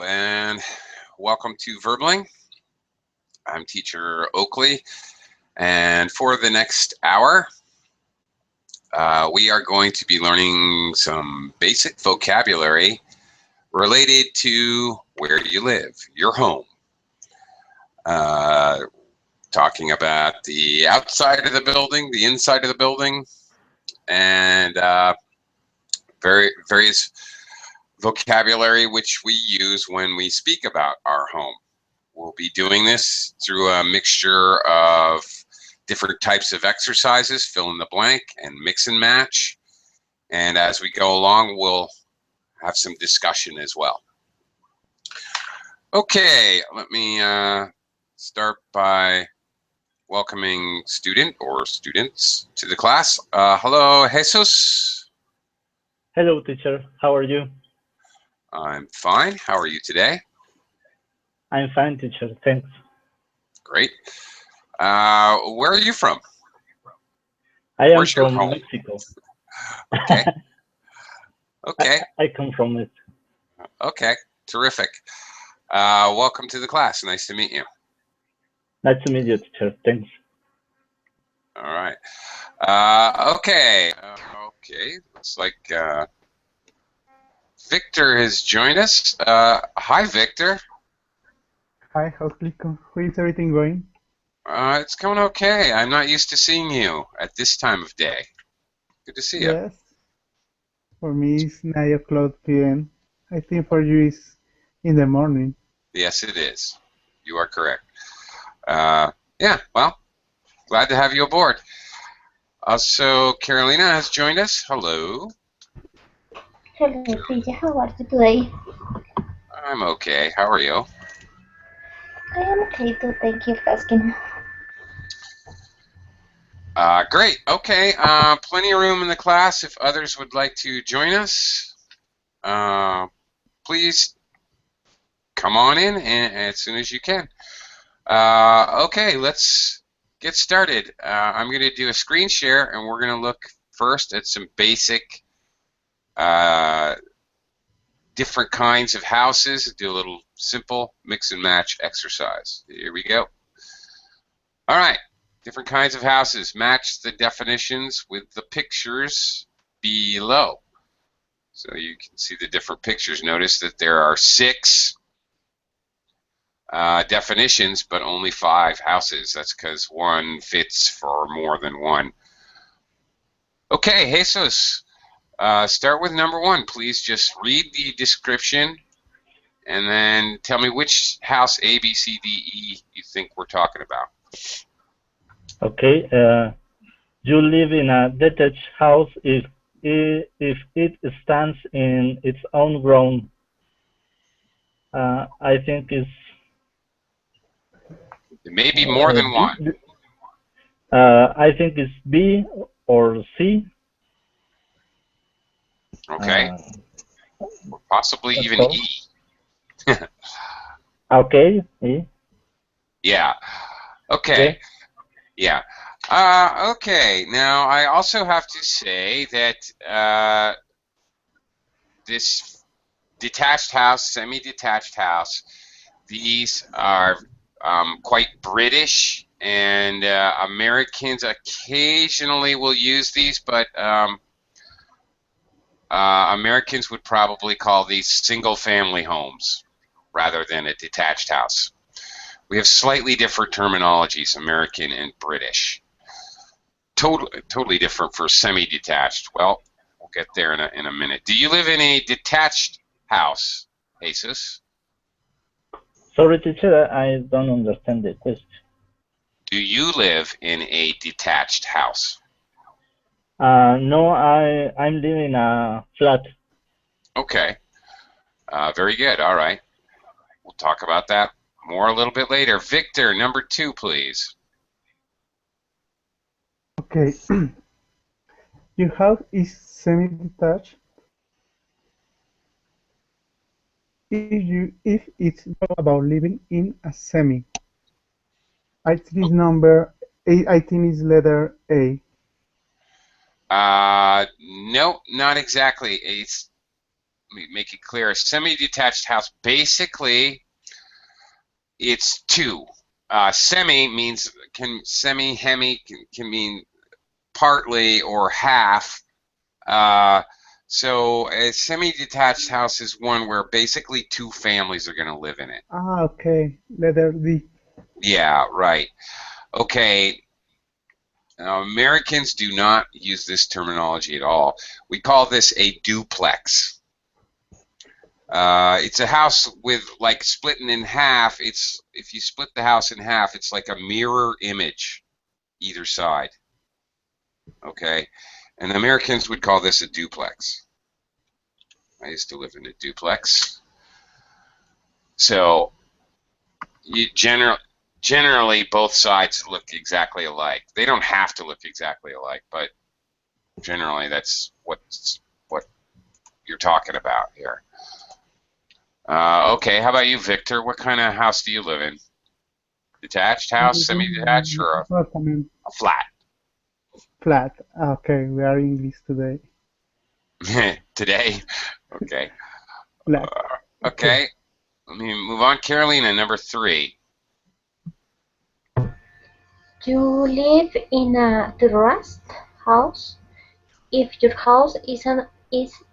and welcome to Verbling. I'm teacher Oakley, and for the next hour, we are going to be learning some basic vocabulary related to where you live, your home. Talking about the outside of the building, the inside of the building, and various vocabulary which we use when we speak about our home. We'll be doing this through a mixture of different types of exercises, fill in the blank and mix and match. And as we go along, we'll have some discussion as well. Okay, let me start by welcoming student or students to the class. Hello, Jesus. Hello, teacher. How are you? I'm fine. How are you today? I'm fine, teacher. Thanks. Great. Where are you from? I am Where's your from home? Mexico. Okay. Okay. I come from Mexico. Okay. Terrific. Welcome to the class. Nice to meet you. Nice to meet you, teacher. Thanks. All right. Okay. Okay. Looks like Victor has joined us. Hi, Victor. Hi, how is everything going? It's going okay. I'm not used to seeing you at this time of day. Good to see you. Yes. For me, it's 9 o'clock p.m. I think for you, it's in the morning. Yes, it is. You are correct. Yeah, well, glad to have you aboard. Also, Carolina has joined us. Hello. Hello, teacher. How are you today? I'm okay. How are you? I am okay too. Thank you for asking. Great. Okay. Plenty of room in the class. If others would like to join us, please come on in as soon as you can. Okay, let's get started. I'm going to do a screen share, and we're going to look first at some basic different kinds of houses. Do a little simple mix and match exercise. Here we go. All right. Different kinds of houses. Match the definitions with the pictures below. So you can see the different pictures. Notice that there are 6 definitions, but only 5 houses. That's because one fits for more than one. Okay, Jesus, start with number 1. Please just read the description and then tell me which house A, B, C, D, E you think we're talking about. Okay. You live in a detached house if it stands in its own ground. I think it's. It may be more than one. I think it's B or C. Okay. Possibly even so. E. Okay. E. Yeah. Okay. Yeah. Okay. Now, I also have to say that this detached house, semi-detached house, these are quite British, and Americans occasionally will use these, but Americans would probably call these single-family homes rather than a detached house. We have slightly different terminologies, American and British. Totally different for semi-detached. Well, we'll get there in a minute. Do you live in a detached house, Jesus? Sorry, teacher, I don't understand the question. Do you live in a detached house? No, I'm living in a flat. Okay. Very good. All right. We'll talk about that more a little bit later. Victor, number 2, please. Okay. Your house is semi-detached. If it's about living in a semi, I think it's number 8. I think it's letter A. No, not exactly. It's me make it clear. A semi-detached house, basically, it's two. Semi means hemi can mean partly or half. So a semi-detached house is one where basically two families are going to live in it. Ah, okay. Letter D. Yeah, right. Okay. Americans do not use this terminology at all. We call this a duplex. It's a house with like splitting in half. It's if you split the house in half, it's like a mirror image either side. Okay, and the Americans would call this a duplex. I used to live in a duplex. So you generally both sides look exactly alike. They don't have to look exactly alike, but generally that's what you're talking about here. Okay, how about you, Victor? What kind of house do you live in? Detached house, semi-detached, or Apartment. a flat? Flat. Okay, we are English today. Today? Okay. Flat. Okay. Let me move on. Carolina, number 3. You live in a terraced house if your house is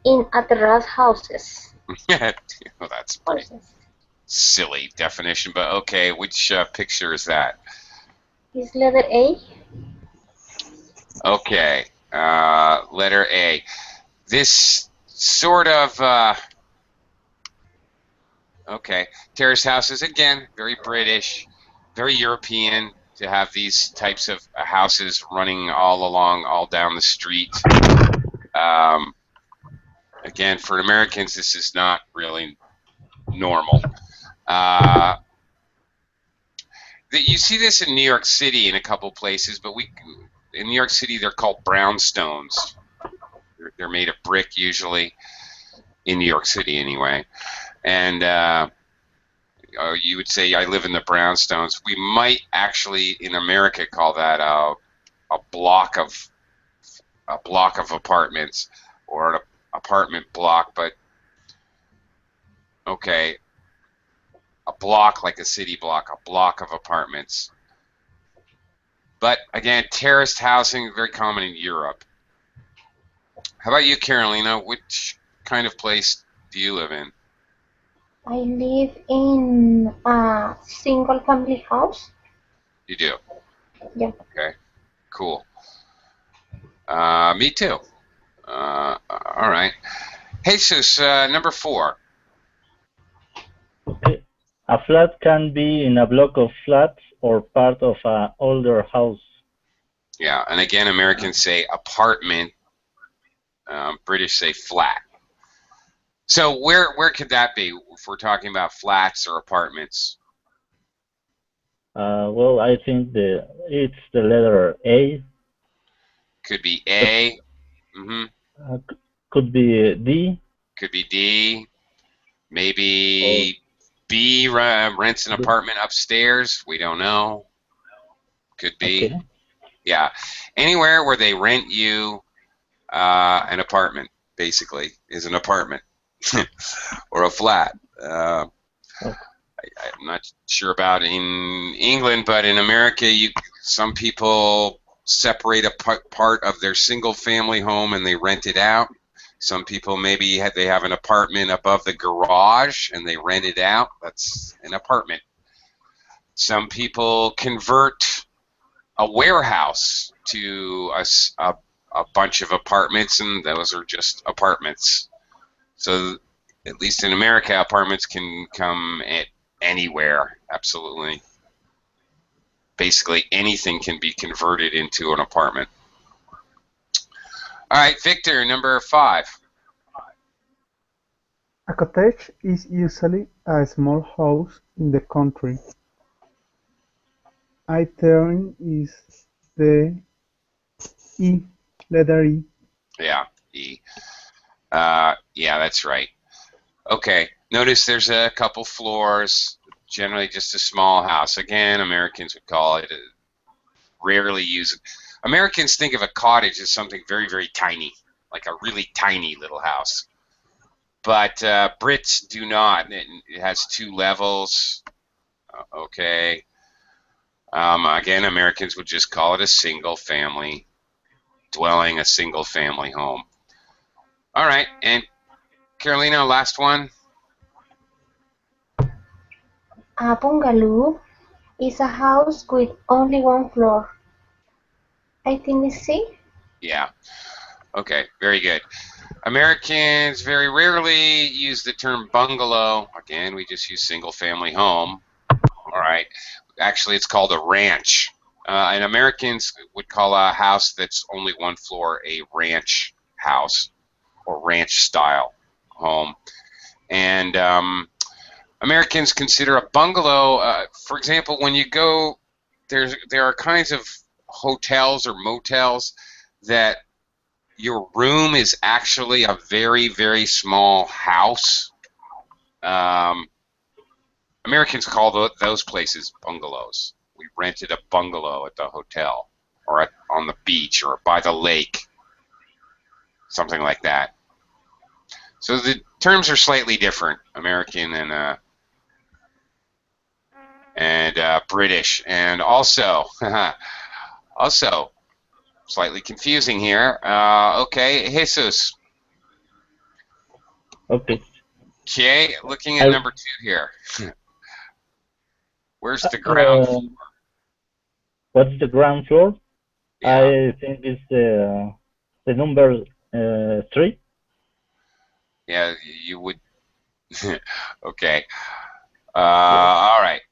in a terrace houses. Well, that's a pretty silly definition, but okay. Which picture is that? Is letter A? Okay. Letter A. This sort of okay. Terrace houses, again, very British, very European to have these types of houses running all down the street. Again, for Americans, this is not really normal. You see this in New York City in a couple places, but in New York City they're called brownstones. They're made of brick usually, in New York City anyway. And you would say, I live in the brownstones. We might actually in America call that a block of apartments or an apartment block, but okay, a block like a city block, a block of apartments. But again, terraced housing, very common in Europe. How about you, Carolina? Which kind of place do you live in? I live in a single family house. You do? Yeah. Okay, cool. Me too. All right. Jesus, number 4. Okay. A flat can be in a block of flats or part of an older house. Yeah, and again, Americans say apartment. British say flat. So where could that be if we're talking about flats or apartments? Well, I think it's the letter A. Could be A. Mm-hmm. Could be D. Could be D. Maybe B rents an apartment upstairs. We don't know. Could be. Okay. Yeah. Anywhere where they rent you an apartment, basically, is an apartment or a flat. I'm not sure about in England, but in America, some people separate a part of their single-family home and they rent it out. Some people maybe they have an apartment above the garage and they rent it out. That's an apartment. Some people convert a warehouse to a bunch of apartments, and those are just apartments. So at least in America, apartments can come at anywhere, absolutely. Basically anything can be converted into an apartment. All right, Victor, number 5. A cottage is usually a small house in the country. I turn is the E, letter E. Yeah, E. Yeah, that's right. Okay, notice there's a couple floors, generally just a small house. Again, Americans would call it, rarely use it. Americans think of a cottage as something very, very tiny, like a really tiny little house. but Brits do not. It has 2 levels. Okay. Again, Americans would just call it a single family dwelling, a single family home. All right, and Carolina, last one. A bungalow is a house with only one floor. I think it's C. Yeah. Okay, very good. Americans very rarely use the term bungalow. Again, we just use single family home. All right. Actually, it's called a ranch. And Americans would call a house that's only one floor a ranch house or ranch style home. And Americans consider a bungalow, for example, when you go, there are kinds of hotels or motels that your room is actually a very, very small house. Americans call those places bungalows. We rented a bungalow at the hotel or on the beach or by the lake, something like that. So the terms are slightly different, American and British, and also slightly confusing here. Okay, Jesus. Okay. Okay, looking at number 2 here. Where's the ground floor? What's the ground floor? Yeah. I think it's the number 3. Yeah, you would. Okay. All right.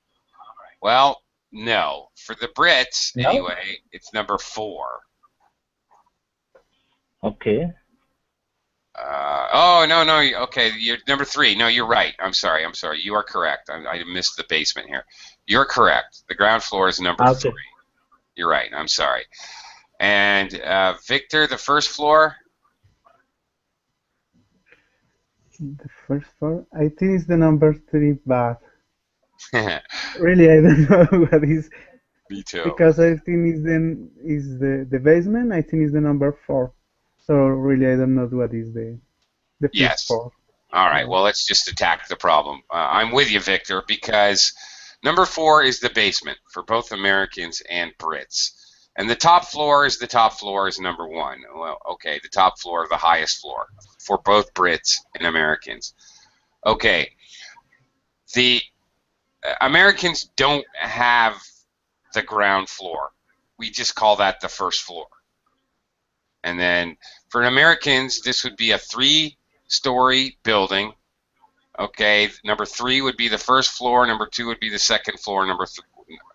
Well, no. For the Brits, No? anyway, it's number 4. Okay. Oh, no. Okay, you're number 3. No, you're right. I'm sorry. You are correct. I missed the basement here. You're correct. The ground floor is number 3. You're right. I'm sorry. And Victor, the first floor? The first floor, I think it's the number 3, but really I don't know what is. Me too. Because I think is the basement. I think is the number 4. So really I don't know what is the fifth Yes. floor. All right. Well, let's just attack the problem. I'm with you, Victor, because number 4 is the basement for both Americans and Brits. And the top floor is number 1. Well, okay, the top floor, the highest floor for both Brits and Americans. Okay, the Americans don't have the ground floor. We just call that the first floor. And then for Americans, this would be a 3-story building. Okay, number 3 would be the first floor, number 2 would be the second floor, number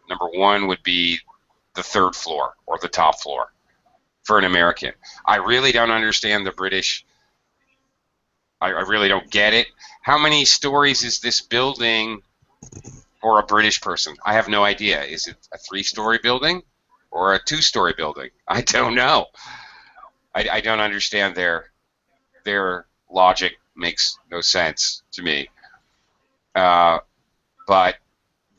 1 would be the third floor or the top floor for an American. I really don't understand the British. I really don't get it. How many stories is this building for a British person? I have no idea. Is it a 3-story building or a 2-story building? I don't know. I don't understand their logic. Makes no sense to me. But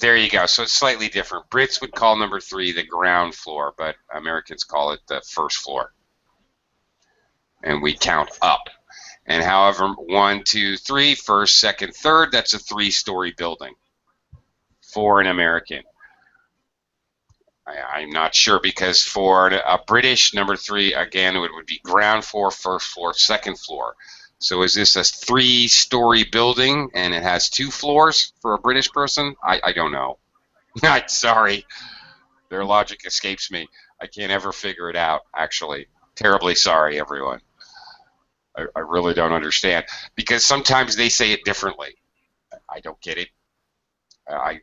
there you go. So it's slightly different. Brits would call number 3 the ground floor, but Americans call it the first floor. And we count up. And however, 1, 2, 3, first, second, third, that's a 3-story building for an American. I'm not sure because for a British, number 3, again, it would be ground floor, first floor, second floor. So is this a 3-story building and it has 2 floors for a British person? I don't know. I'm sorry. Their logic escapes me. I can't ever figure it out, actually. Terribly sorry, everyone. I really don't understand. Because sometimes they say it differently. I don't get it. I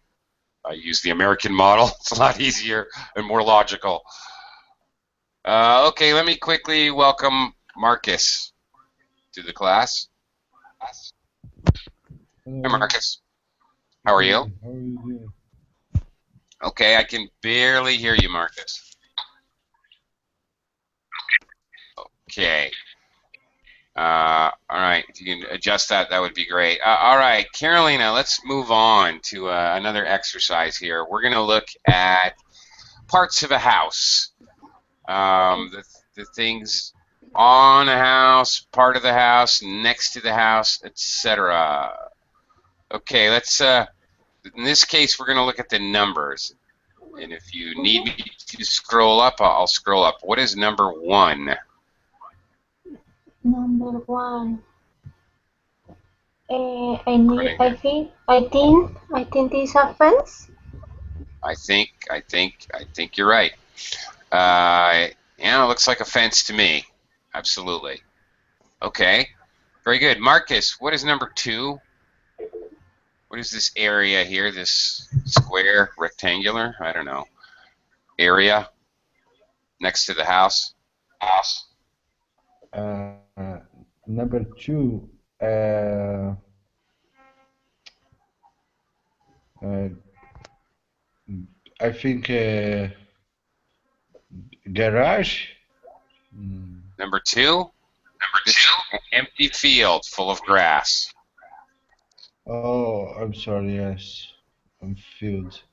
use the American model. It's a lot easier and more logical. Okay, let me quickly welcome Marcus to the class. Hi, Marcus. How are you? How are you doing? Okay, I can barely hear you, Marcus. Okay. All right, if you can adjust that, that would be great. All right, Carolina, let's move on to another exercise here. We're going to look at parts of a house, the things on a house, part of the house, next to the house, etc. Okay, let's. In this case, we're going to look at the numbers. And if you need me to scroll up, I'll scroll up. What is number 1? Number 1. I think this a fence. I think you're right. Yeah, it looks like a fence to me. Absolutely. Okay. Very good. Marcus, what is number 2? What is this area here? This square, rectangular? I don't know. Area next to the house? Number 2. I think garage. Number 2? An empty field full of grass. Oh, I'm sorry. Yes, I'm field.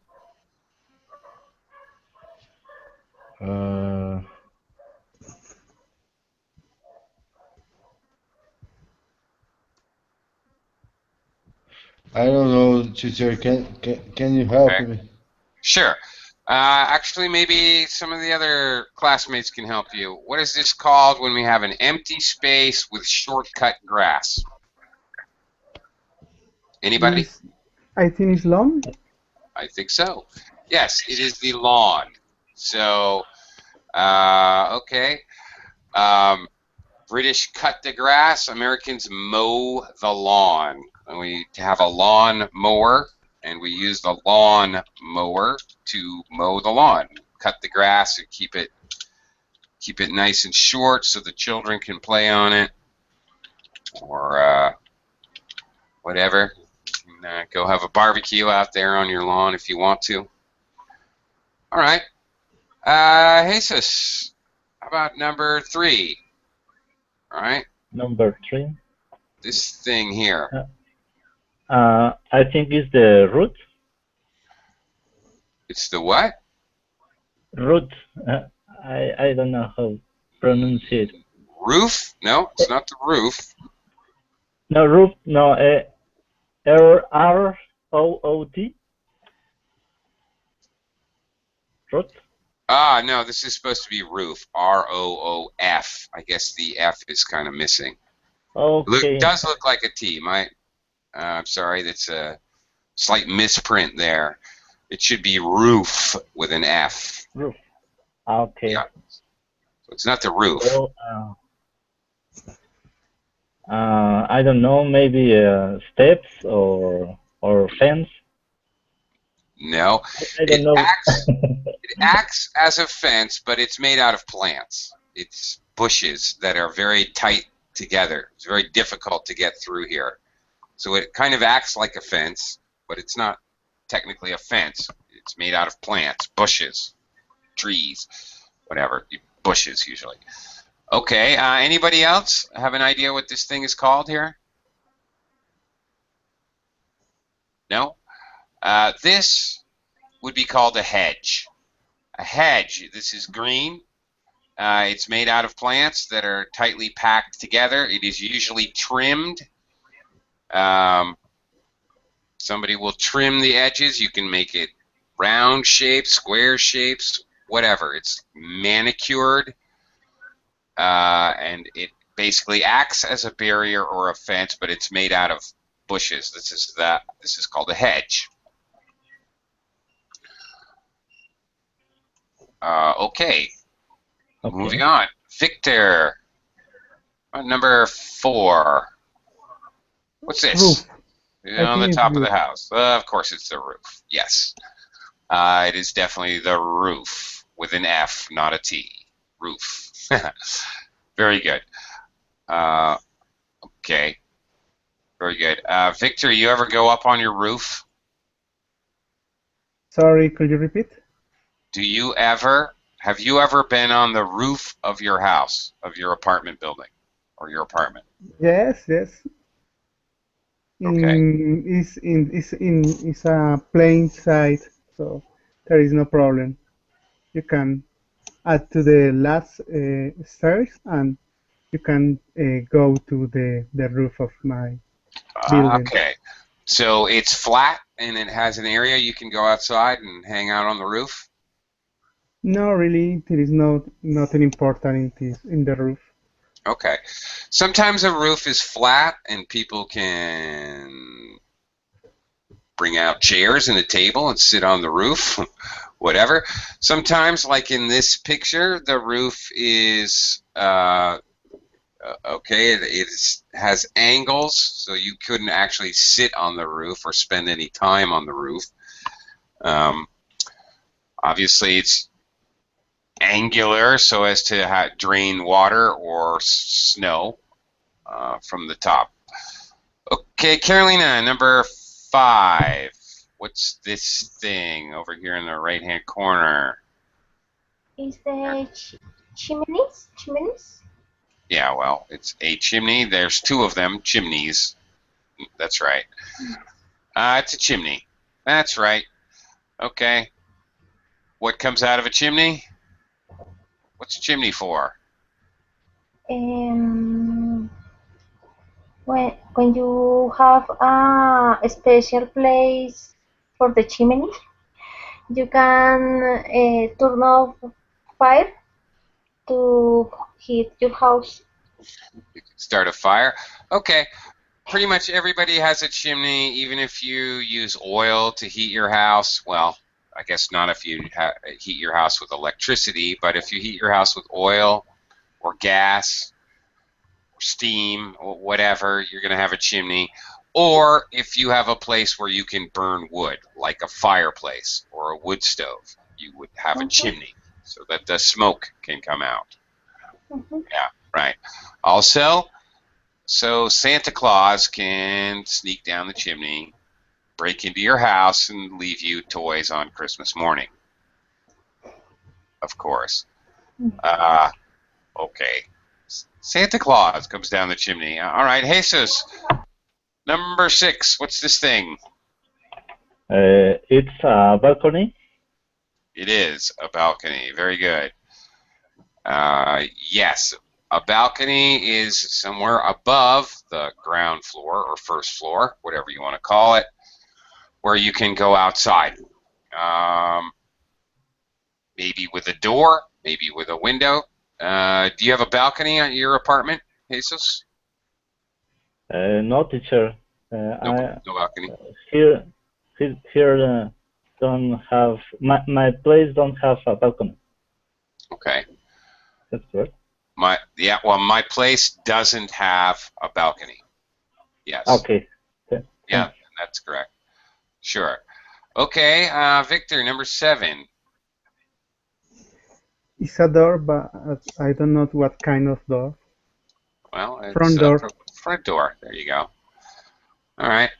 I don't know, teacher. Can you help me? Sure. Actually, maybe some of the other classmates can help you. What is this called when we have an empty space with shortcut grass? Anybody? I think it's lawn. I think so. Yes, it is the lawn. So, okay. British cut the grass. Americans mow the lawn. And we have a lawn mower, and we use the lawn mower to mow the lawn, cut the grass, and keep it nice and short so the children can play on it, or whatever. Go have a barbecue out there on your lawn if you want to. All right. Jesus, how about number 3? All right. Number 3. This thing here. I think it's the root. It's the what? Root. I don't know how to pronounce it. Roof? No, it's not the roof. No, roof. No, R-O-O-T. Root. No, this is supposed to be roof. R-O-O-F. I guess the F is kind of missing. Okay. It does look like a T. I'm sorry, that's a slight misprint there. It should be roof with an F. Roof. Okay. Yeah. So it's not the roof. Well, I don't know, maybe steps or fence. No. I don't know. It acts as a fence, but it's made out of plants. It's bushes that are very tight together. It's very difficult to get through here. So it kind of acts like a fence, but it's not technically a fence. It's made out of plants, bushes, trees, whatever, bushes usually. Okay, anybody else have an idea what this thing is called here? No? This would be called a hedge. A hedge, this is green. It's made out of plants that are tightly packed together. It is usually trimmed. Somebody will trim the edges. You can make it round shapes, square shapes, whatever. It's manicured, and it basically acts as a barrier or a fence, but it's made out of bushes. This is called a hedge. Okay. Moving on. Victor, number 4. What's this? Roof. On the top of the house. Of course it's the roof. Yes. It is definitely the roof with an F, not a T. Roof. Very good. Okay. Very good. Victor, you ever go up on your roof? Sorry, could you repeat? Have you ever been on the roof of your house, of your apartment building, or your apartment? Yes. Okay. It's a plain site, so there is no problem. You can add to the last stairs, and you can go to the roof of my building. Okay. So it's flat and it has an area you can go outside and hang out on the roof? No, really, there is nothing important in the roof. Okay. Sometimes a roof is flat and people can bring out chairs and a table and sit on the roof, whatever. Sometimes, like in this picture, the roof is okay. Has angles, so you couldn't actually sit on the roof or spend any time on the roof. Obviously, it's angular so as to drain water or snow from the top. Okay, Carolina, number 5. What's this thing over here in the right-hand corner? Is the chimneys? Chimneys? Yeah, well, it's a chimney. There's 2 of them, chimneys. That's right. It's a chimney. That's right. Okay. What comes out of a chimney? What's a chimney for? When you have a special place for the chimney, you can turn off fire to heat your house. You can start a fire. Okay. Pretty much everybody has a chimney, even if you use oil to heat your house. Well, I guess not if you heat your house with electricity, but if you heat your house with oil or gas or steam or whatever, you're going to have a chimney. Or if you have a place where you can burn wood, like a fireplace or a wood stove, you would have a chimney so that the smoke can come out. Yeah, right. Also, so Santa Claus can sneak down the chimney, break into your house, and leave you toys on Christmas morning. Of course. Okay. Santa Claus comes down the chimney. All right, Jesus. Number 6. What's this thing? It's a balcony. It is a balcony. Very good. Yes. A balcony is somewhere above the ground floor or first floor, whatever you want to call it, where you can go outside. Maybe with a door, maybe with a window. Do you have a balcony at your apartment, Jesus? No, teacher. No balcony. Here don't have my place don't have a balcony. Okay. That's correct. My place doesn't have a balcony. Yes. Okay. Yeah, that's correct. Sure. Okay, Victor, number 7. It's a door, but I don't know what kind of door. Well, it's Front door. Front door. There you go. All right.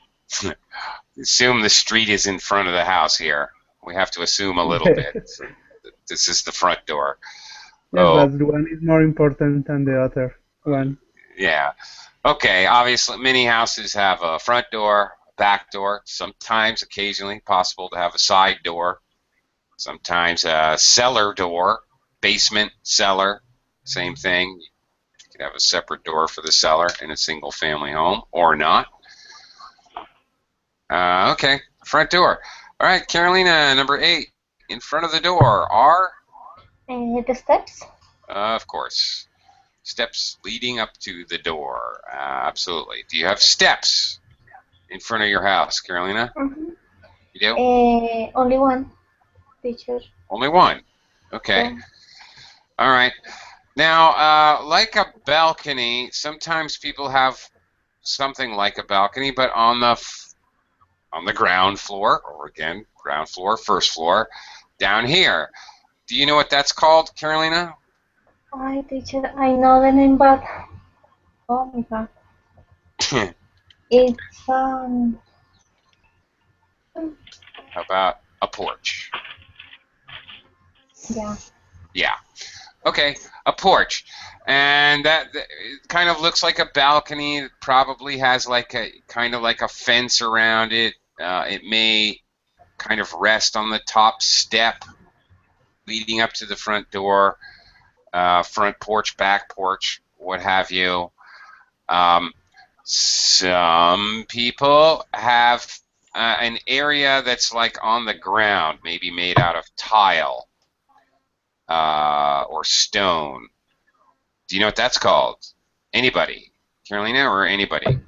Assume the street is in front of the house here. We have to assume a little bit. This is the front door. Yeah, but one is more important than the other one. Yeah. Okay, obviously many houses have a front door, a back door, sometimes, occasionally, possible to have a side door, sometimes a cellar door, basement, cellar, same thing. You could have a separate door for the cellar in a single family home, or not. Okay, front door. All right, Carolina, number 8. In front of the door are? The steps? Of course. Steps leading up to the door. Absolutely. Do you have steps in front of your house, Carolina? Mm-hmm. You do? Only one, teacher. Only one. Okay. Yeah. All right. Now, like a balcony, sometimes people have something like a balcony, but on the ground floor, or again, ground floor, first floor, down here. Do you know what that's called, Carolina? Hi, teacher. I know the name, but oh my God, it's How about a porch? yeah. Yeah. Okay, a porch. And that it kind of looks like a balcony. It probably has like a kind of like a fence around it. It may kind of rest on the top step leading up to the front door, front porch, back porch, what have you. Some people have an area that's like on the ground, maybe made out of tile or stone. Do you know what that's called? Anybody? Carolina or anybody?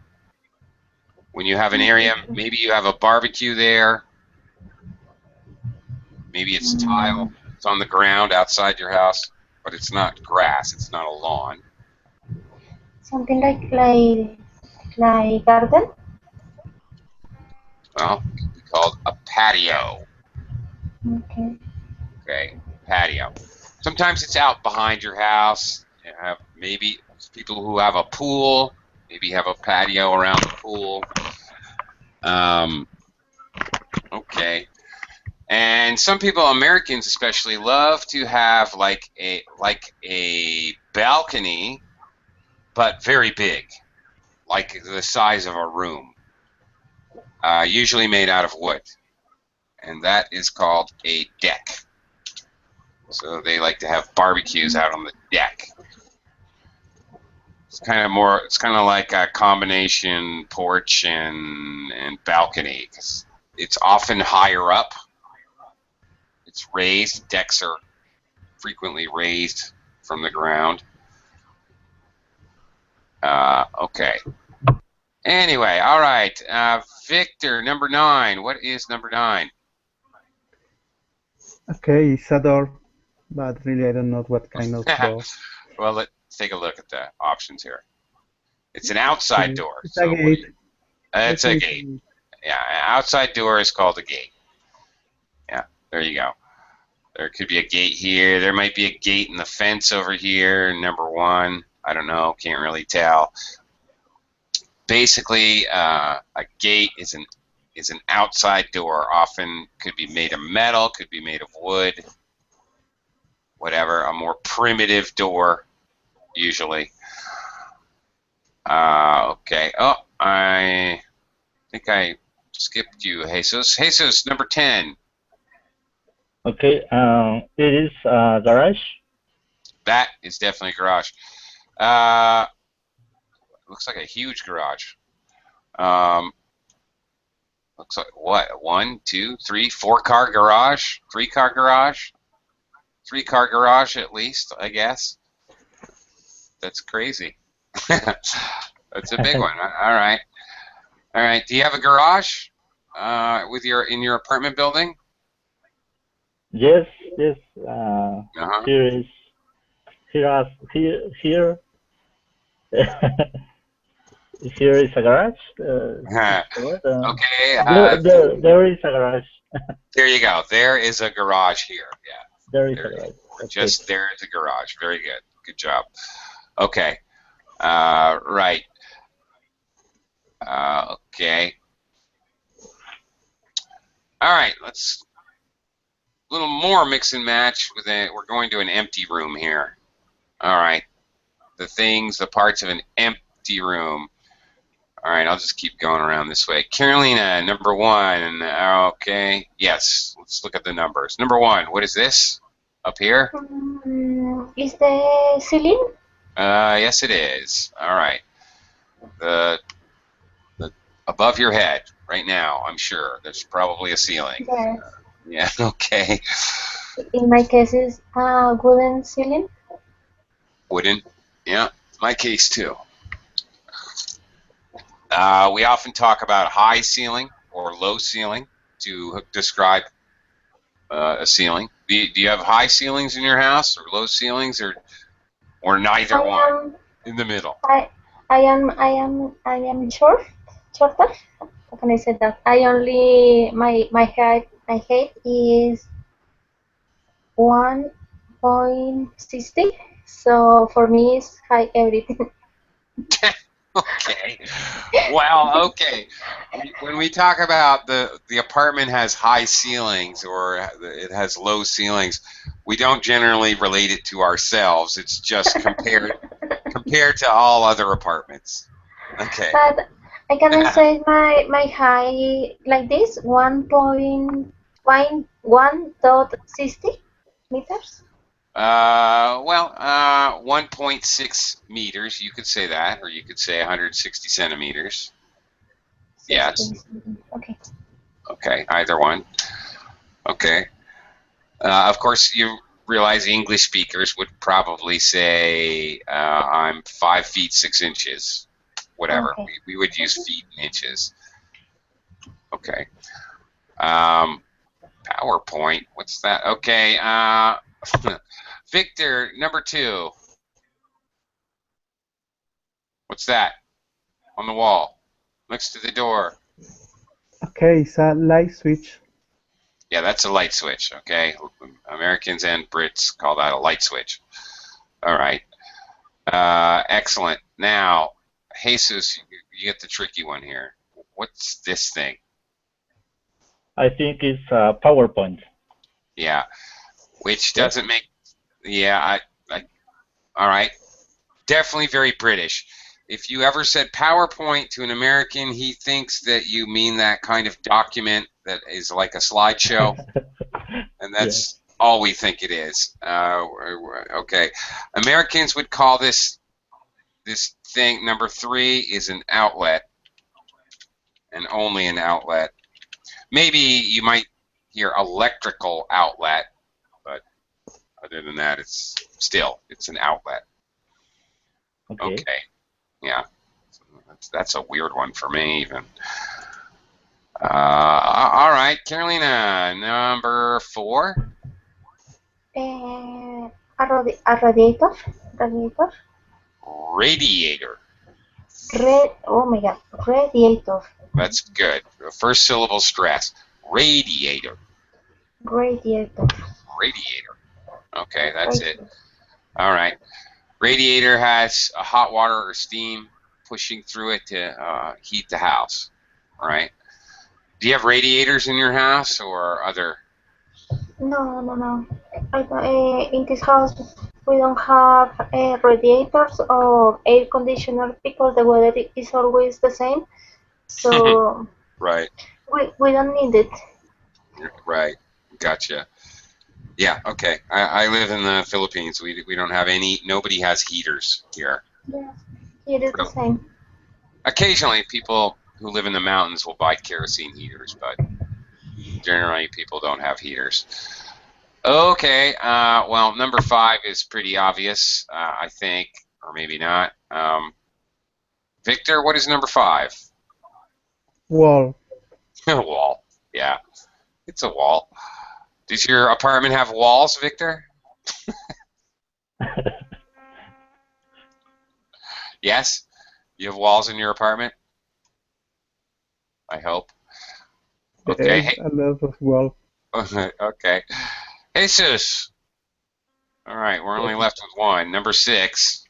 When you have an area, maybe you have a barbecue there. Maybe it's tile. It's on the ground outside your house, but it's not grass. It's not a lawn. Something like garden. Well, it could be called a patio. Okay. Okay, patio. Sometimes it's out behind your house. You have maybe people who have a pool, maybe have a patio around the pool. Okay. And some people, Americans especially, love to have like a balcony, but very big, like the size of a room, usually made out of wood, and that is called a deck. So they like to have barbecues out on the deck. It's kind of like a combination porch and balcony, 'cause it's often higher up. It's raised. Decks are frequently raised from the ground. Okay. Anyway, all right. Victor, number 9. What is number 9? Okay, it's a door, but really I don't know what kind of door. Well, let's take a look at the options here. It's an outside door. It's a gate. It's a gate. Yeah, an outside door is called a gate. Yeah, there you go. There could be a gate here. There might be a gate in the fence over here, number 1. I don't know. Can't really tell. Basically, a gate is an outside door. Often could be made of metal, could be made of wood, whatever. A more primitive door, usually. Okay. Oh, I think I skipped you, Jesus. Jesus, number 10. Okay, it is a garage. That is definitely a garage. Looks like a huge garage. Looks like what? 1, 2, 3, 4-car garage, 3-car garage, 3-car garage at least, I guess. That's crazy. That's a big one. All right. All right. Do you have a garage in your apartment building? Yes, yes. Uh-huh. Here here is a garage. Okay. There is a garage. There you go. There is a garage here. Yeah. There is a garage. Just there is a garage. Very good. Good job. Okay. Right. Okay. All right. Let's a little more mix and match with it. We're going to an empty room here. All right. The parts of an empty room. All right, I'll just keep going around this way. Carolina, number 1. Okay, yes, let's look at the numbers. Number 1, what is this up here? Is the ceiling? Yes, it is. All right. The above your head right now, I'm sure. There's probably a ceiling. Yes. Yeah, okay. In my case, it's a wooden ceiling. Wooden? Yeah, my case too. We often talk about high ceiling or low ceiling to describe a ceiling. Do you have high ceilings in your house or low ceilings or neither one? In the middle. I am shorter. How can I say that? My height is 1.60. So for me, it's high everything. Okay. Well, okay. When we talk about the apartment has high ceilings or it has low ceilings, we don't generally relate it to ourselves. It's just compared to all other apartments. Okay. But I can say my height like this 1.60 meters. Well, 1.6 meters. You could say that, or you could say 160 centimeters. Yes. Okay. Okay, either one. Okay. Of course, you realize English speakers would probably say I'm 5 feet 6 inches. Whatever. Okay. We would use feet and inches. Okay. PowerPoint. What's that? Okay. Victor, number 2. What's that on the wall next to the door? Okay, it's a light switch. Yeah, that's a light switch. Okay. Americans and Brits call that a light switch. All right. Excellent. Now, Jesus, you get the tricky one here. What's this thing? I think it's PowerPoint. Yeah, which doesn't make. Yeah, all right. Definitely very British. If you ever said PowerPoint to an American, he thinks that you mean that kind of document that is like a slideshow, and that's all we think it is. Okay, Americans would call this thing, number 3, is an outlet, and only an outlet. Maybe you might hear electrical outlet, but other than that, it's an outlet. Okay. Yeah. That's a weird one for me, even. All right, Carolina, number 4. A radiator. Radiator. Radiator. Oh my God. Radiator. That's good. First syllable stress. Radiator. Radiator. Radiator. Okay, that's it. All right. Radiator has a hot water or steam pushing through it to heat the house. All right. Do you have radiators in your house or other? No. In this house, we don't have radiators or air conditioner because the weather is always the same. So Right. we don't need it. Right. Gotcha. Yeah. Okay. I live in the Philippines. We don't have any. Nobody has heaters here. Yeah, it is the same. Occasionally, people who live in the mountains will buy kerosene heaters, but generally, people don't have heaters. Okay. Well, number 5 is pretty obvious, I think, or maybe not. Victor, what is number 5? Wall. Wall. Yeah, it's a wall. Does your apartment have walls, Victor? Yes? You have walls in your apartment? I hope. Okay. There's a lot of wall. Okay. Jesus. All right, we're only left with 1. Number 6.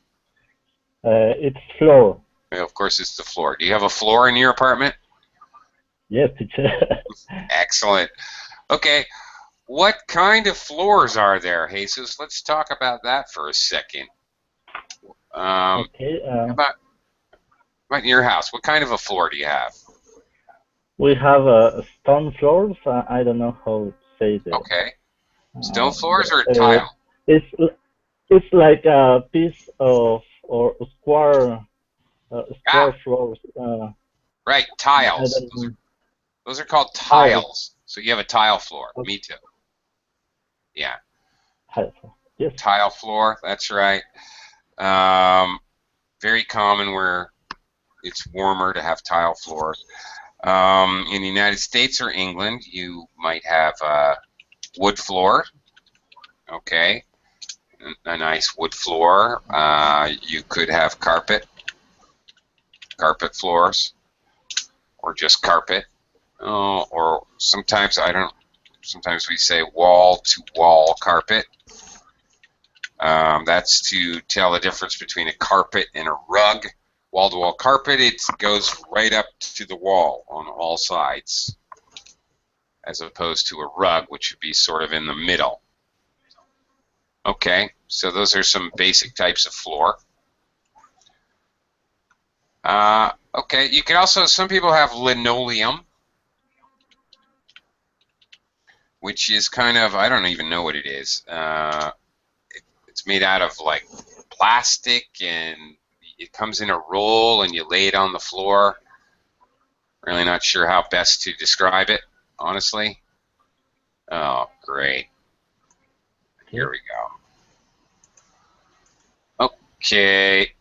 It's floor. Well, of course, it's the floor. Do you have a floor in your apartment? Yes, teacher. Excellent. Okay. What kind of floors are there, Jesus? Let's talk about that for a second. Okay. How about in your house? What kind of a floor do you have? We have stone floors. I don't know how to say that. Okay. Stone floors or tile? It's like a piece of or square floors. Right, tiles. Those are called tiles. So you have a tile floor. Okay. Me too. Yeah. Yes. Tile floor. That's right. Very common where it's warmer to have tile floors. In the United States or England, you might have wood floor. Okay. A nice wood floor. You could have carpet floors, or just carpet. Or sometimes sometimes we say wall-to-wall carpet. That's to tell the difference between a carpet and a rug. Wall-to-wall carpet, it goes right up to the wall on all sides, as opposed to a rug, which would be sort of in the middle. Okay, so those are some basic types of floor. Okay, you can also, some people have linoleum, which is kind of, I don't even know what it is. It's made out of like plastic, and it comes in a roll, and you lay it on the floor. Really not sure how best to describe it, honestly. Oh, great. Here we go. Okay.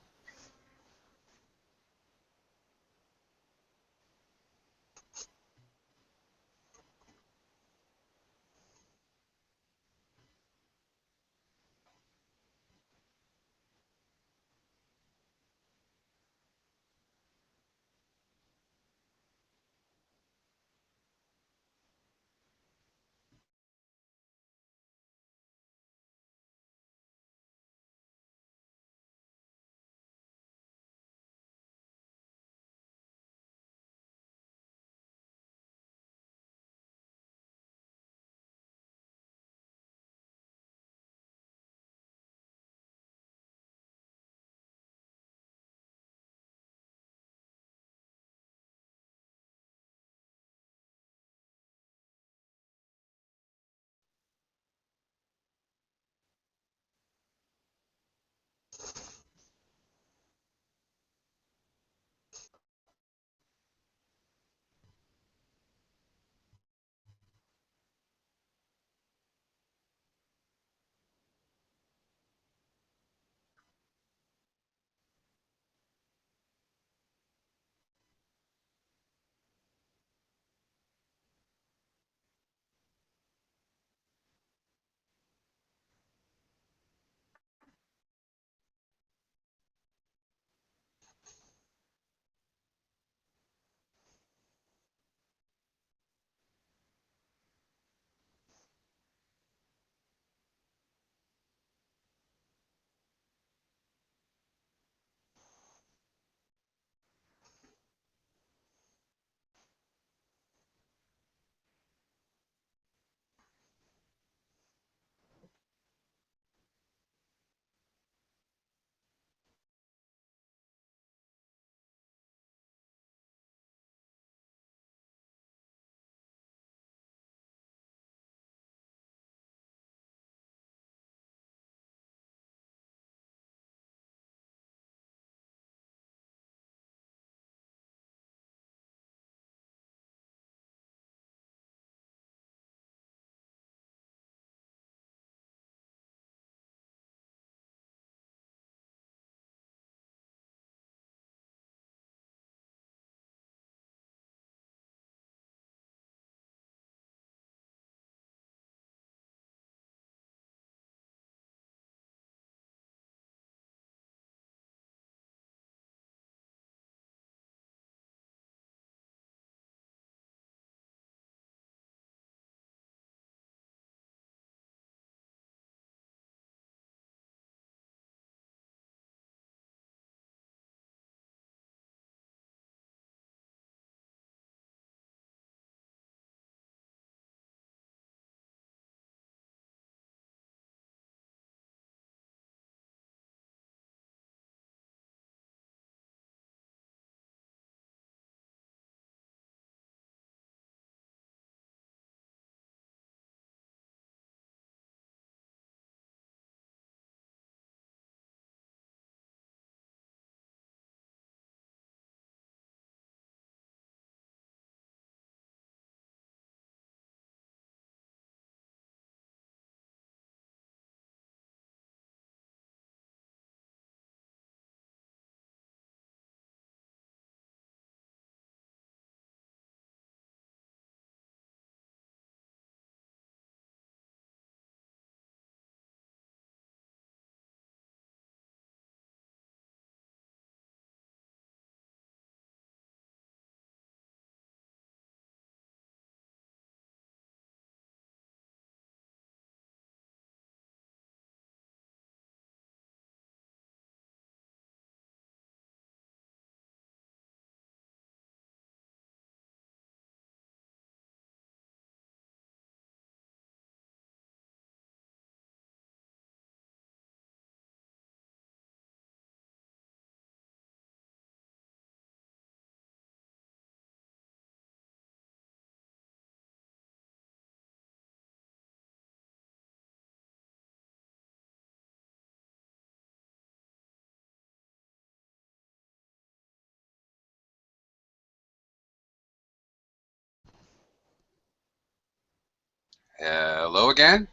Hello again?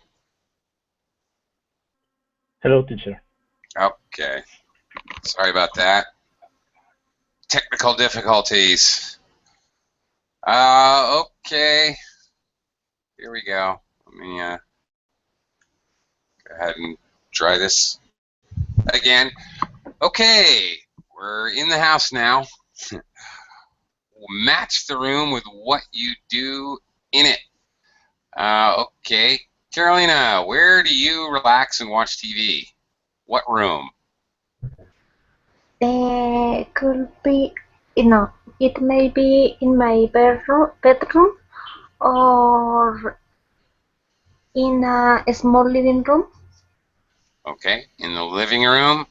Hello, teacher. Okay. Sorry about that. Technical difficulties. Okay. Here we go. Let me go ahead and try this again. Okay. We're in the house now. We'll match the room with what you do in it. Okay. Carolina, where do you relax and watch TV? What room? Could be, no, it may be in my bedroom or in a small living room. Okay, in the living room.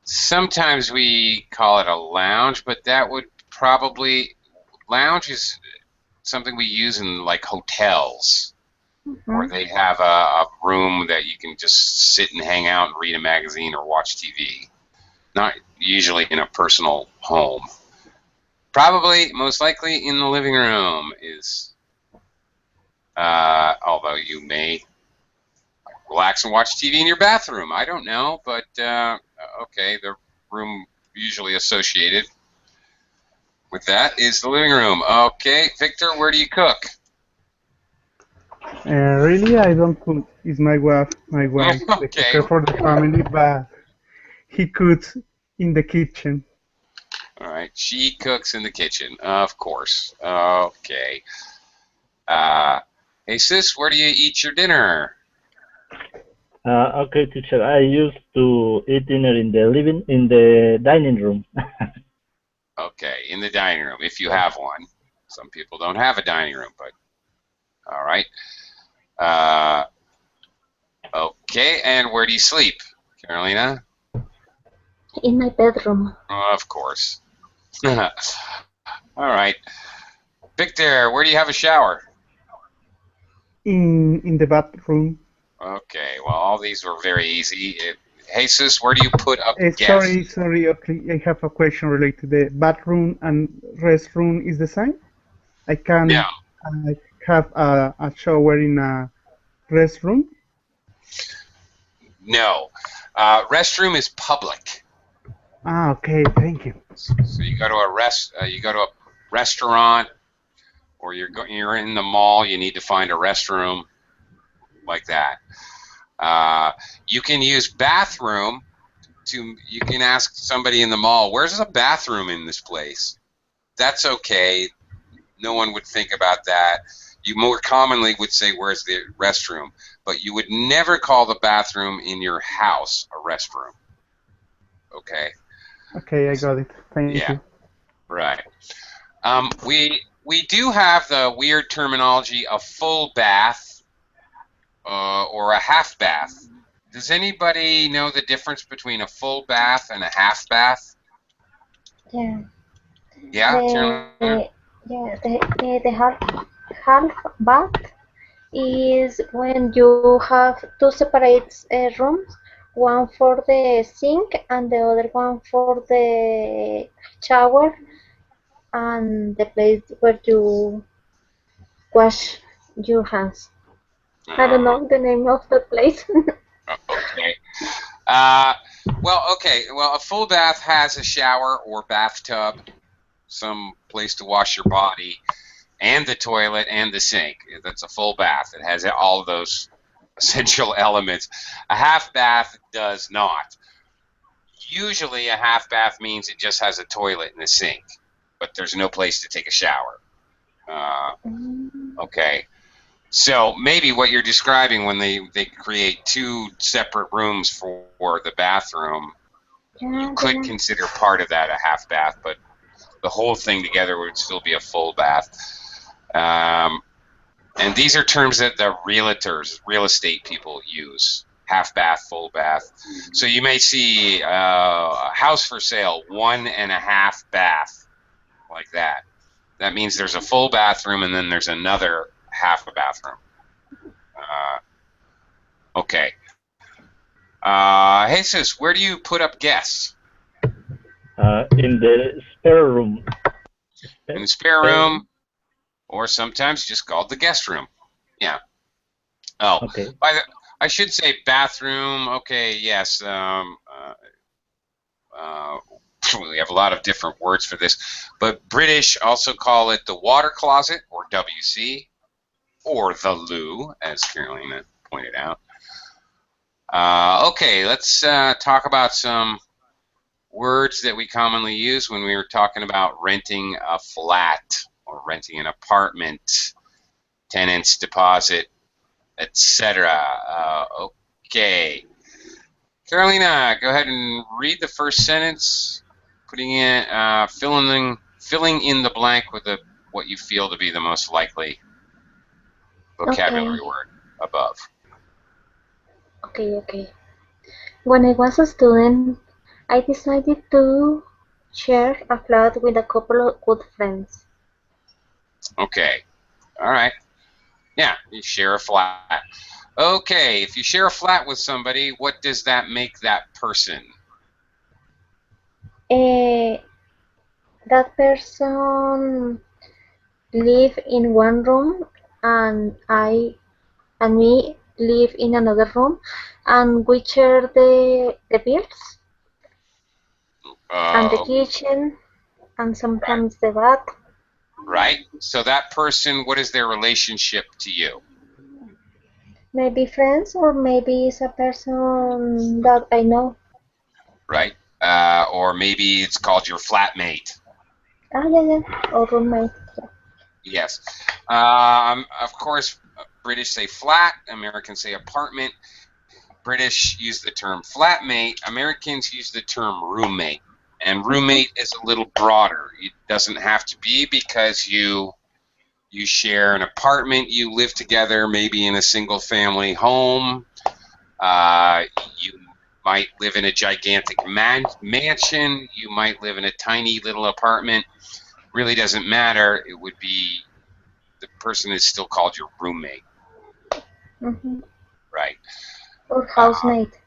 Sometimes we call it a lounge, but that would probably, lounge is something we use in like hotels, where they have a room that you can just sit and hang out and read a magazine or watch TV. Not usually in a personal home. Probably, most likely in the living room is, although you may relax and watch TV in your bathroom. I don't know, but okay, the room usually associated with that is the living room. Okay, Victor, where do you cook? Really, I don't cook. It's my wife, the Okay. cooker for the family, but he cooks in the kitchen. All right, she cooks in the kitchen, of course. Okay. Jesus, where do you eat your dinner? Okay, teacher. I used to eat dinner in the dining room. Okay, in the dining room, if you have one. Some people don't have a dining room, but all right. Okay, and where do you sleep, Carolina? In my bedroom. Of course. All right. Victor, where do you have a shower? In the bathroom. Okay, well, all these were very easy. Jesus, where do you put up guests? Sorry. Okay, I have a question related to the bathroom and restroom. Is the same? I can No. have a shower in a restroom. No. Restroom is public. Okay, thank you. So you go to a restaurant, or you're in the mall. You need to find a restroom like that. You can use bathroom you can ask somebody in the mall, where's a bathroom in this place? That's okay. No one would think about that. You more commonly would say, where's the restroom? But you would never call the bathroom in your house a restroom. Okay? Okay, I got it. Thank you. Right. We do have the weird terminology of full bath or a half bath. Does anybody know the difference between a full bath and a half bath? Yeah. Yeah, The half bath is when you have two separate rooms, one for the sink and the other one for the shower and the place where you wash your hands. I don't know the name of the place. Okay. Well, a full bath has a shower or bathtub, some place to wash your body, and the toilet and the sink. That's a full bath. It has all of those essential elements. A half bath does not. Usually a half bath means it just has a toilet and a sink, but there's no place to take a shower. Okay. So maybe what you're describing when they create two separate rooms for the bathroom, you could consider part of that a half bath, but the whole thing together would still be a full bath. And these are terms that the realtors, real estate people use. Half bath, full bath. So you may see a house for sale, 1.5 bath, like that. That means there's a full bathroom and then there's another half a bathroom. Okay. Jesus, where do you put up guests? In the spare room. In the spare room, or sometimes just called the guest room. Yeah. Oh, Okay. I should say bathroom. Okay, yes. We have a lot of different words for this, but British also call it the water closet, or WC, or the loo, as Carolina pointed out. Okay, let's talk about some words that we commonly use when we were talking about renting a flat or renting an apartment, tenant's deposit, etc. Okay. Carolina, go ahead and read the first sentence, filling in the blank with what you feel to be the most likely Okay, vocabulary word above. okay. When I was a student, I decided to share a flat with a couple of good friends. Okay. All right. Yeah, you share a flat. Okay, if you share a flat with somebody, what does that make that person? Eh, that person live in one room, and I and me live in another room, and we share the bills and the Uh, kitchen and right, sometimes the bath. right. So that person, what is their relationship to you? Maybe friends, or maybe it's a person that I know. Right? Or maybe it's called your flatmate. Ah, yeah, or roommate. Yes. Of course, British say flat, Americans say apartment. British use the term flatmate, Americans use the term roommate. And roommate is a little broader. It doesn't have to be because you share an apartment, you live together, maybe in a single family home. You might live in a gigantic mansion. You might live in a tiny little apartment. Really doesn't matter. It would be the person is still called your roommate, Mm-hmm. right? Or Uh, housemate.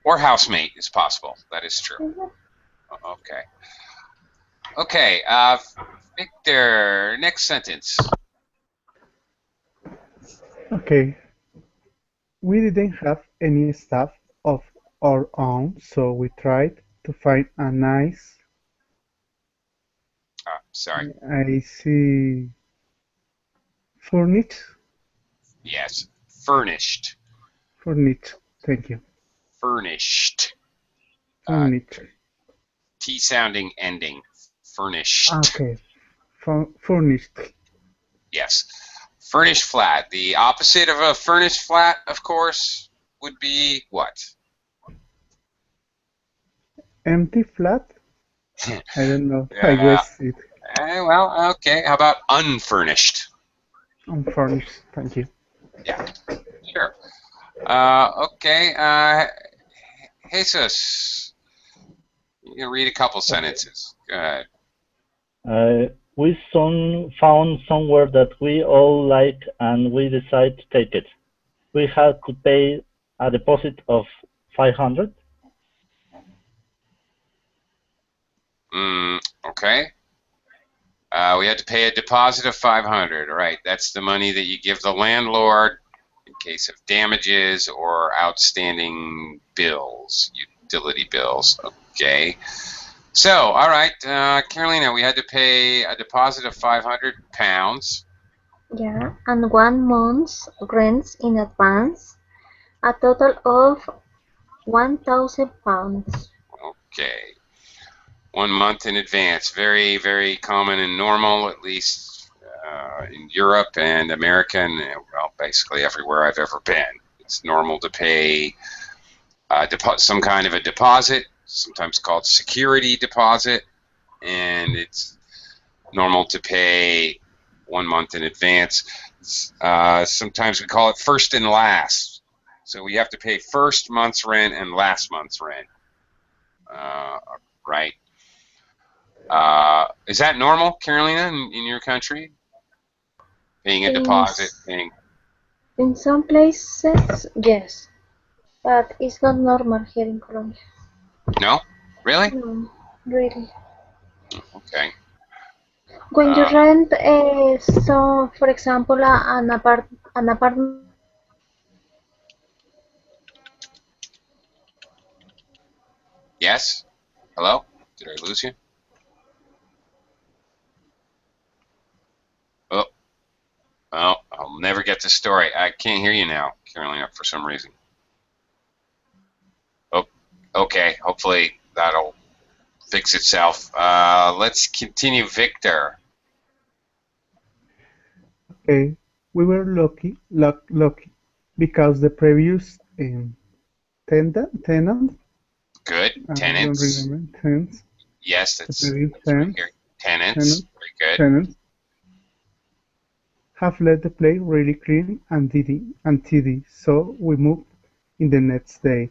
or housemate is possible. That is true. Mm-hmm. Okay. Okay. Victor, next sentence. Okay. We didn't have any stuff of our own, so we tried to find a nice, Sorry. I see, furnished, Yes. Furnished. furnished. Thank you. Furnished. Furnished. T sounding ending. Furnished. Okay. Furnished. Yes. Furnished flat. The opposite of a furnished flat, of course, would be what? Empty flat? I don't know. I Yeah. guess it. Well, okay. How about unfurnished? Unfurnished. Thank you. Yeah, sure. Okay. Jesus, you can read a couple sentences. Go ahead. We soon found somewhere that we all like and we decided to take it. We had to pay a deposit of 500. Okay. We had to pay a deposit of 500. Right. That's the money that you give the landlord in case of damages or outstanding bills, utility bills. Okay. So, all right, Carolina, we had to pay a deposit of £500. Yeah, and 1 month's rent in advance, a total of £1,000. Okay. 1 month in advance. Very, very common and normal, at least in Europe and America, and well, basically everywhere I've ever been. It's normal to pay some kind of a deposit, sometimes called security deposit, and it's normal to pay 1 month in advance. Sometimes we call it first and last. So we have to pay first month's rent and last month's rent. Right? Is that normal, Carolina, in your country? Paying a In, deposit, paying. in some places, yes, but it's not normal here in Colombia. No? Really? No, really. Okay. When you Uh, rent, so for example, an apartment Yes? Hello? Did I lose you? Oh, oh, I'll never get the story. I can't hear you now, Carolina, for some reason. Oh, okay. Hopefully that'll fix itself. Let's continue, Victor. Okay, we were lucky because the previous tenant, Good. I don't Tenants. remember, tenants, Yes, the that's previous right here. Tenants. tenants, Very good. tenants have left the place really clean and tidy, so we moved in the next day.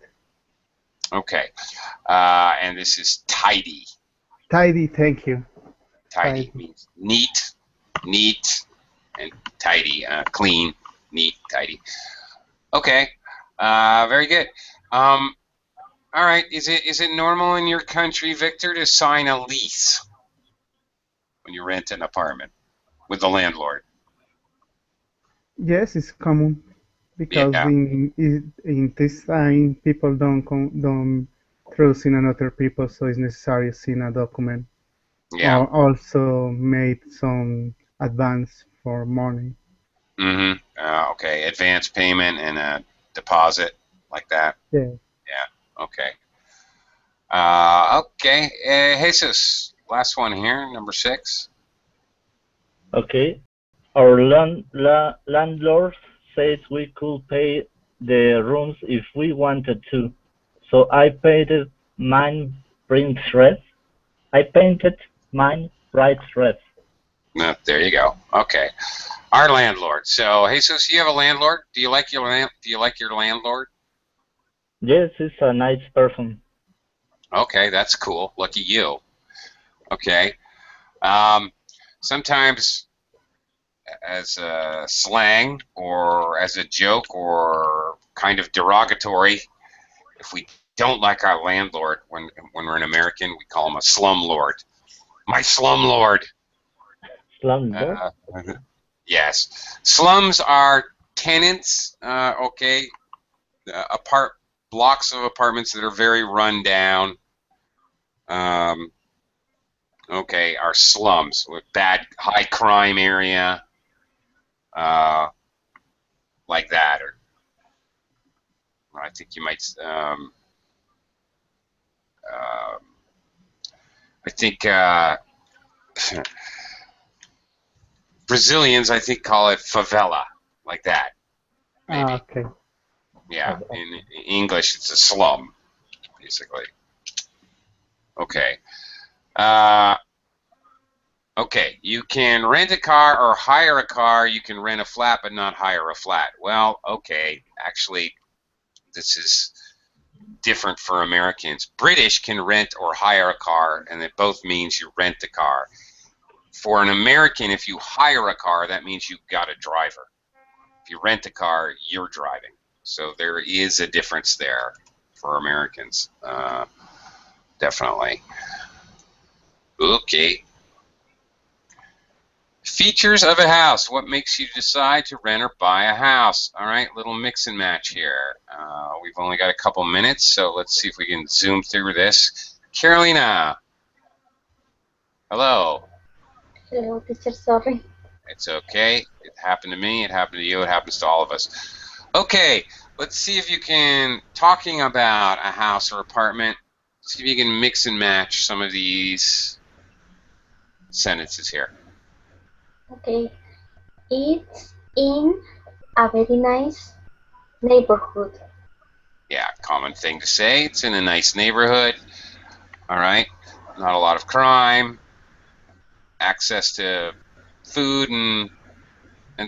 Okay. And this is tidy. Tidy, thank you. Tidy Tidy. means neat, and tidy. Clean, neat, tidy. Okay. Very good. All right. Is it normal in your country, Victor, to sign a lease when you rent an apartment with the landlord? Yes, it's common because Yeah. in this time people don't trust in another people, so it's necessary to sign a document Yeah. or also made some advance for money. Mm-hmm. Okay. Advance payment and a deposit like that. Yeah. Yeah. Okay. Okay. Jesus, last one here, number 6. Okay. Our landlord said we could pay the rooms if we wanted to, so I painted mine bright red. I painted mine bright red. No, there you go. Okay. Our landlord. So, Jesus, you have a landlord? Do you like your landlord? Yes, he's a nice person. Okay, that's cool. Lucky you. Okay. Sometimes as a slang or as a joke or kind of derogatory, if we don't like our landlord when we're an American, we call him a slumlord. My slumlord. Slumlord? Yes. Slums are tenants, okay, blocks of apartments that are very run down. Okay, are slums with bad, high crime area, like that. Or I think you might. I think Brazilians, I think, call it favela, like that. Maybe. Okay. Yeah. In English, it's a slum, basically. Okay. Okay, you can rent a car or hire a car. You can rent a flat but not hire a flat. Well, okay, actually, this is different for Americans. British can rent or hire a car, and it both means you rent the car. For an American, if you hire a car, that means you've got a driver. If you rent a car, you're driving. So there is a difference there for Americans, definitely. Okay. Features of a house. What makes you decide to rent or buy a house? All right, little mix and match here. We've only got a couple minutes, so let's see if we can zoom through this. Carolina. Hello. Hello, teacher, sorry. It's okay. It happened to me. It happened to you. It happens to all of us. Okay, let's see if you can, talking about a house or apartment, see if you can mix and match some of these sentences here. Okay, it's in a very nice neighborhood. Yeah, common thing to say. It's in a nice neighborhood. All right, not a lot of crime, access to food and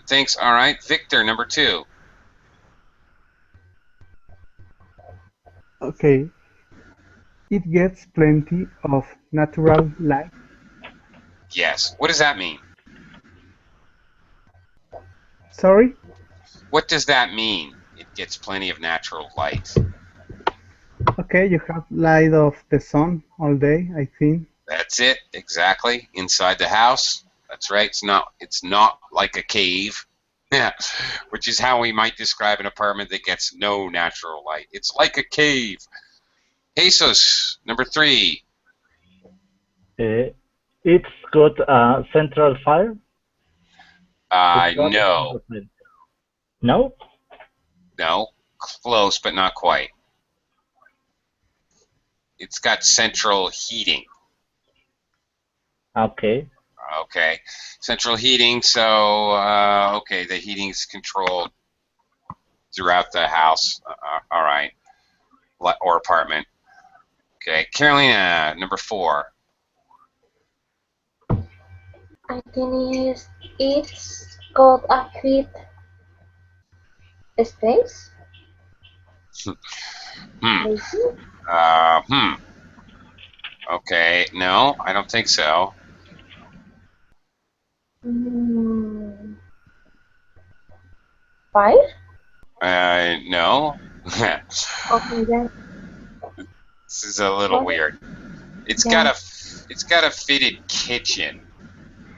things. All right, Victor, number 2. Okay. It gets plenty of natural light. Yes. What does that mean? Sorry? What does that mean? It gets plenty of natural light. Okay, you have light of the sun all day, I think. That's it, exactly. Inside the house. That's right. It's not like a cave. Yeah, which is how we might describe an apartment that gets no natural light. It's like a cave. Jesus, number 3. It's got a central fire. It's got a No. central fire. No? No. Close, but not quite. It's got central heating. Okay. Okay. Central heating, so, okay, the heating's controlled throughout the house. All right. Or apartment. Okay. Carolina, number 4. I think it's got a fit space. Hmm. Maybe. Okay. No, I don't think so. Fire? No. Okay then. This is a little weird. It's got a fitted kitchen,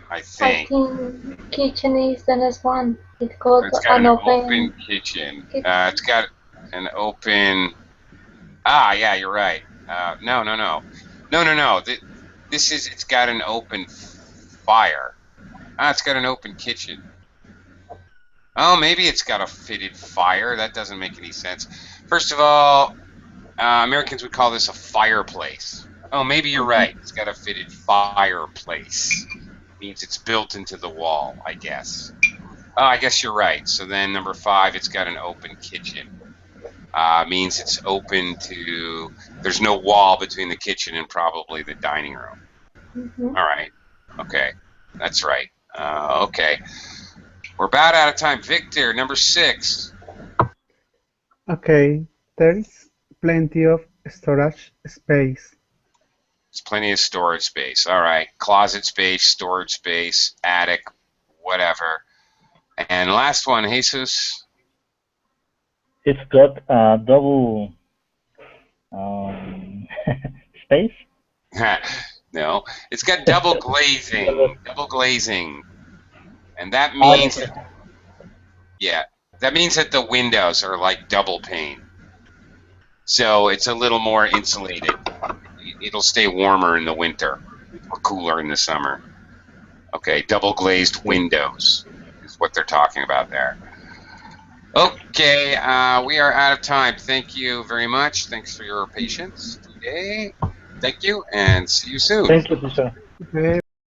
I I think. think kitchen is the next one. It's got It's got an an open. open kitchen. It's got an open. Ah, yeah, you're right. No. It's got an open fire. It's got an open kitchen. Oh, maybe it's got a fitted fire. That doesn't make any sense. First of all, Americans would call this a fireplace. Oh, maybe you're right. It's got a fitted fireplace. Means it's built into the wall, I guess. Oh, I guess you're right. So then number 5, it's got an open kitchen. Means it's open to, there's no wall between the kitchen and probably the dining room. Mm-hmm. All right. Okay. That's right. Okay. We're about out of time. Victor, number 6. Okay, there is plenty of storage space. There's plenty of storage space. All right. Closet space, storage space, attic, whatever. And last one, Jesus. It's got a double space. No, it's got double glazing. Double glazing, and that means that means that the windows are like double pane, so it's a little more insulated. It'll stay warmer in the winter or cooler in the summer. Okay, double glazed windows is what they're talking about there. Okay, we are out of time. Thank you very much. Thanks for your patience today. Thank you, and see you soon. Thank you, teacher. Okay.